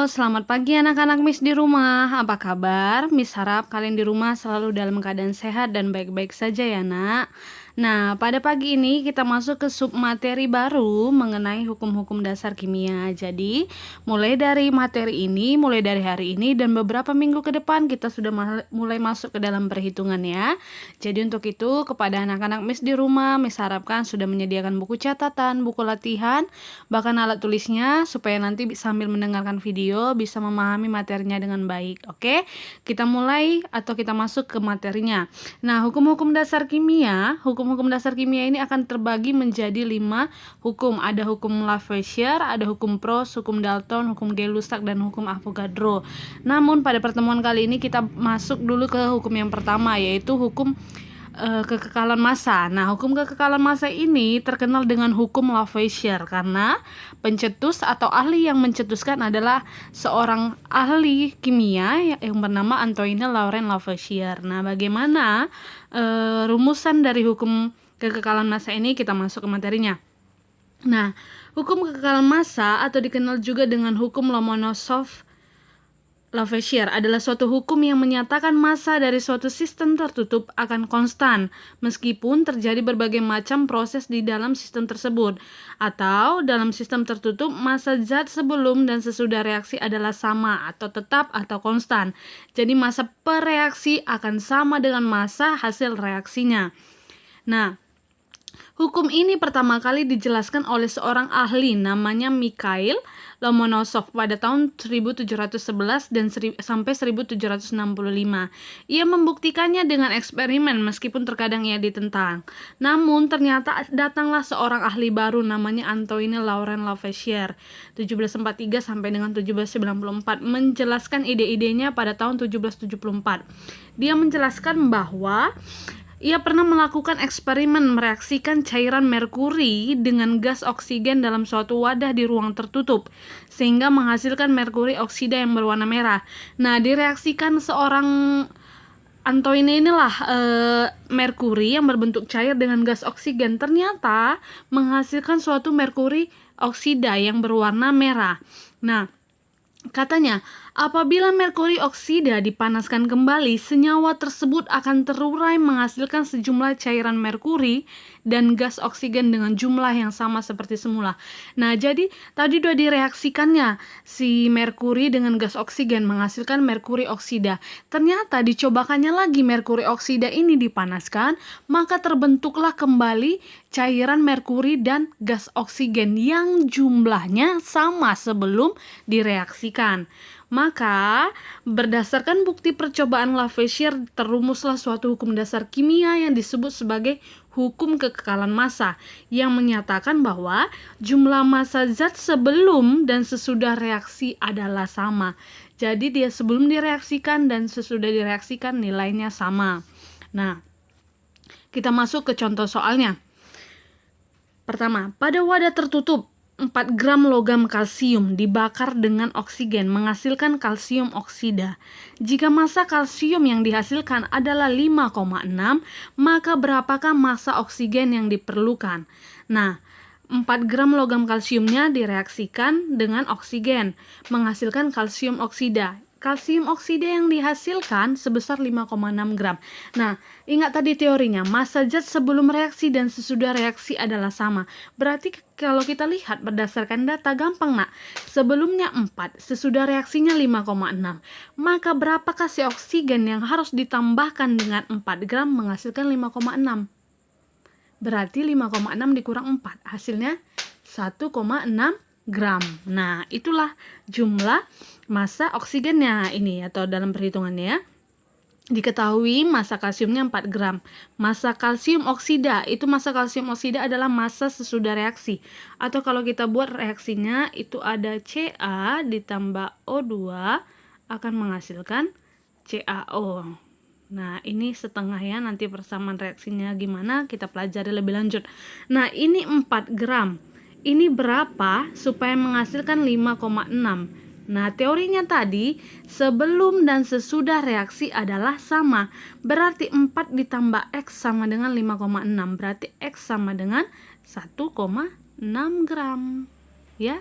Selamat pagi anak-anak Miss di rumah. Apa kabar? Miss harap kalian di rumah selalu dalam keadaan sehat dan baik-baik saja ya, Nak. Nah, pada pagi ini kita masuk ke submateri baru mengenai hukum-hukum dasar kimia. Jadi, mulai dari materi ini, mulai dari hari ini dan beberapa minggu ke depan kita sudah mulai masuk ke dalam perhitungan ya. Jadi untuk itu, kepada anak-anak Miss di rumah, Miss harapkan sudah menyediakan buku catatan, buku latihan, bahkan alat tulisnya supaya nanti sambil mendengarkan video bisa memahami materinya dengan baik. Oke, kita mulai atau kita masuk ke materinya. Nah, hukum-hukum dasar kimia ini akan terbagi menjadi 5 hukum. Ada hukum Lavoisier, ada hukum Proust, hukum Dalton, hukum Gay-Lussac, dan hukum Avogadro. Namun pada pertemuan kali ini kita masuk dulu ke hukum yang pertama, yaitu hukum kekekalan massa. Nah, hukum kekekalan massa ini terkenal dengan hukum Lavoisier karena pencetus atau ahli yang mencetuskan adalah seorang ahli kimia yang bernama Antoine Laurent Lavoisier. Nah, bagaimana rumusan dari hukum kekekalan massa ini? Kita masuk ke materinya. Nah, hukum kekekalan massa atau dikenal juga dengan hukum Lomonosov-Lavoisier adalah suatu hukum yang menyatakan massa dari suatu sistem tertutup akan konstan meskipun terjadi berbagai macam proses di dalam sistem tersebut. Atau dalam sistem tertutup, massa zat sebelum dan sesudah reaksi adalah sama atau tetap atau konstan. Jadi massa per reaksi akan sama dengan massa hasil reaksinya. Nah, hukum ini pertama kali dijelaskan oleh seorang ahli namanya Mikhail Lomonosov pada tahun 1711 dan sampai 1765. Ia membuktikannya dengan eksperimen meskipun terkadang ia ditentang. Namun ternyata datanglah seorang ahli baru namanya Antoine Laurent Lavoisier 1743 sampai dengan 1794 menjelaskan ide-idenya pada tahun 1774. Dia menjelaskan bahwa ia pernah melakukan eksperimen mereaksikan cairan merkuri dengan gas oksigen dalam suatu wadah di ruang tertutup, sehingga menghasilkan merkuri oksida yang berwarna merah. Nah, direaksikan seorang Antoine inilah merkuri yang berbentuk cair dengan gas oksigen ternyata menghasilkan suatu merkuri oksida yang berwarna merah. Nah, katanya, apabila merkuri oksida dipanaskan kembali, senyawa tersebut akan terurai menghasilkan sejumlah cairan merkuri dan gas oksigen dengan jumlah yang sama seperti semula. Nah, jadi tadi sudah direaksikannya si merkuri dengan gas oksigen menghasilkan merkuri oksida. Ternyata dicobakannya lagi merkuri oksida ini dipanaskan, maka terbentuklah kembali cairan merkuri dan gas oksigen yang jumlahnya sama sebelum direaksikan. Maka, berdasarkan bukti percobaan Lavoisier, terumuslah suatu hukum dasar kimia yang disebut sebagai hukum kekekalan massa, yang menyatakan bahwa jumlah massa zat sebelum dan sesudah reaksi adalah sama. Jadi dia sebelum direaksikan dan sesudah direaksikan nilainya sama. Nah, kita masuk ke contoh soalnya. Pertama, pada wadah tertutup, 4 gram logam kalsium dibakar dengan oksigen menghasilkan kalsium oksida. Jika massa kalsium yang dihasilkan adalah 5,6, maka berapakah massa oksigen yang diperlukan? Nah, 4 gram logam kalsiumnya direaksikan dengan oksigen menghasilkan kalsium oksida. Kalsium oksida yang dihasilkan sebesar 5,6 gram. Nah, ingat tadi teorinya, massa zat sebelum reaksi dan sesudah reaksi adalah sama. Berarti kalau kita lihat berdasarkan data gampang, Nak. Sebelumnya 4, sesudah reaksinya 5,6. Maka berapakah si oksigen yang harus ditambahkan dengan 4 gram menghasilkan 5,6? Berarti 5,6 dikurang 4, hasilnya 1,6 gram. Nah, itulah jumlah massa oksigennya ini atau dalam perhitungannya ya. Diketahui massa kalsiumnya 4 gram. Massa kalsium oksida, itu massa kalsium oksida adalah massa sesudah reaksi. Atau kalau kita buat reaksinya itu ada Ca ditambah O2 akan menghasilkan CaO. Nah, ini setengah ya, nanti persamaan reaksinya gimana kita pelajari lebih lanjut. Nah, ini 4 gram. Ini berapa supaya menghasilkan 5,6? Nah, teorinya tadi, sebelum dan sesudah reaksi adalah sama. Berarti 4 ditambah X sama dengan 5,6. Berarti X sama dengan 1,6 gram. Ya.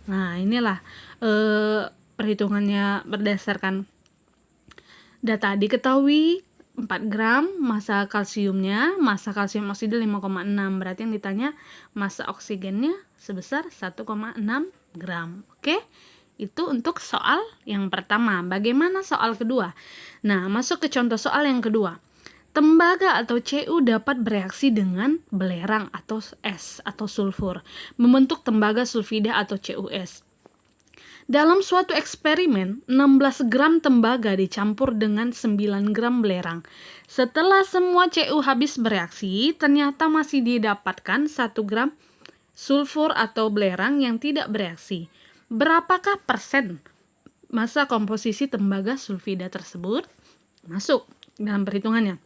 Nah, inilah perhitungannya berdasarkan data. Diketahui 4 gram massa kalsiumnya, massa kalsium oksida 5,6. Berarti yang ditanya massa oksigennya sebesar 1,6 gram. Oke? Itu untuk soal yang pertama. Bagaimana soal kedua? Nah, masuk ke contoh soal yang kedua. Tembaga atau Cu dapat bereaksi dengan belerang atau es atau sulfur, membentuk tembaga sulfida atau CuS. Dalam suatu eksperimen, 16 gram tembaga dicampur dengan 9 gram belerang. Setelah semua Cu habis bereaksi, ternyata masih didapatkan 1 gram sulfur atau belerang yang tidak bereaksi. Berapakah persen massa komposisi tembaga sulfida tersebut? Masuk dalam perhitungannya.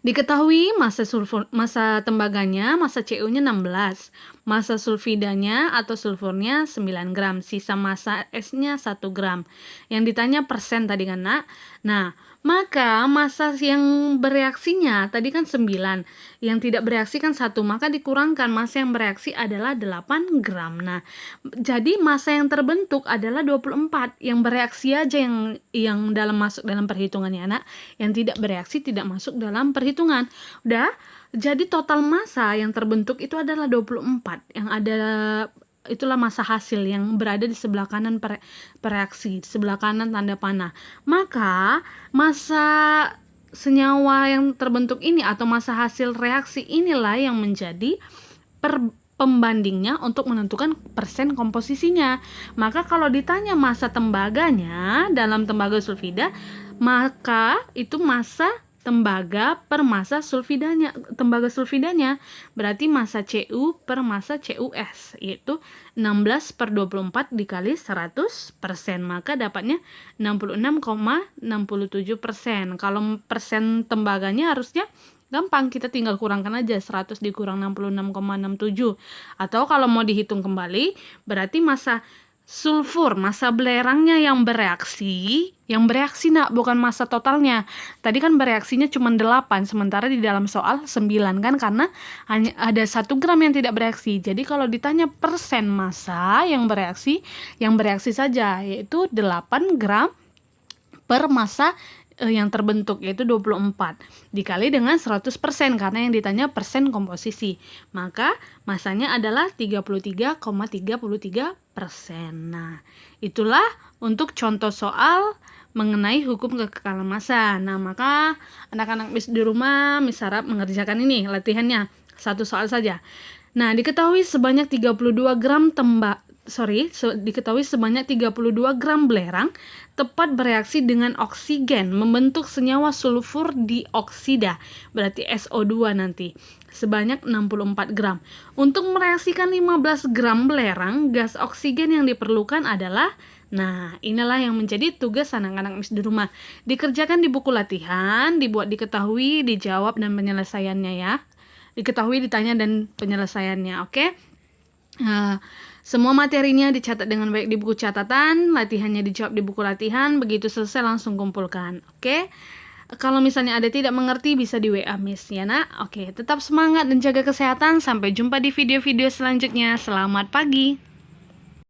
Diketahui massa tembaganya, massa Cu-nya 16, massa sulfidanya atau sulfurnya 9 gram, sisa massa S-nya 1 gram. Yang ditanya persen tadi kan, Nak? Nah, maka massa yang bereaksinya tadi kan 9, yang tidak bereaksi kan 1, maka dikurangkan massa yang bereaksi adalah 8 gram. Nah, jadi massa yang terbentuk adalah 24, yang bereaksi aja yang masuk dalam perhitungannya, Nak. Yang tidak bereaksi tidak masuk dalam perhitungan. Udah, jadi total massa yang terbentuk itu adalah 24, yang ada itulah massa hasil yang berada di sebelah kanan reaksi, di sebelah kanan tanda panah. Maka massa senyawa yang terbentuk ini atau massa hasil reaksi inilah yang menjadi pembandingnya untuk menentukan persen komposisinya. Maka kalau ditanya massa tembaganya dalam tembaga sulfida, maka itu massa tembaga per massa sulfidanya, tembaga sulfidanya berarti massa Cu per massa CuS, yaitu 16 per 24 dikali 100%, maka dapatnya 66,67%. Kalau persen tembaganya harusnya gampang, kita tinggal kurangkan aja 100 dikurang 66,67. Atau kalau mau dihitung kembali, berarti massa sulfur, massa belerangnya yang bereaksi, Nak, bukan massa totalnya. Tadi kan bereaksinya cuma 8, sementara di dalam soal 9 kan, karena hanya ada 1 gram yang tidak bereaksi. Jadi kalau ditanya persen massa yang bereaksi saja, yaitu 8 gram per massa yang terbentuk, yaitu 24 dikali dengan 100%, karena yang ditanya persen komposisi, maka massanya adalah 33,33%. Nah, itulah untuk contoh soal mengenai hukum kekekalan massa. Nah, maka anak-anak di rumah Miss harap mengerjakan ini latihannya, satu soal saja. Nah, diketahui sebanyak 32 gram diketahui sebanyak 32 gram belerang tepat bereaksi dengan oksigen membentuk senyawa sulfur dioksida, berarti SO2 nanti, sebanyak 64 gram. Untuk mereaksikan 15 gram belerang, gas oksigen yang diperlukan adalah, nah, inilah yang menjadi tugas anak-anak Miss di rumah. Dikerjakan di buku latihan, dibuat diketahui, dijawab dan penyelesaiannya ya. Diketahui, ditanya dan penyelesaiannya, oke? Semua materinya dicatat dengan baik di buku catatan, latihannya dijawab di buku latihan, begitu selesai langsung kumpulkan, oke? Kalau misalnya ada tidak mengerti bisa di WA Miss ya, Nak. Oke, tetap semangat dan jaga kesehatan. Sampai jumpa di video-video selanjutnya. Selamat pagi.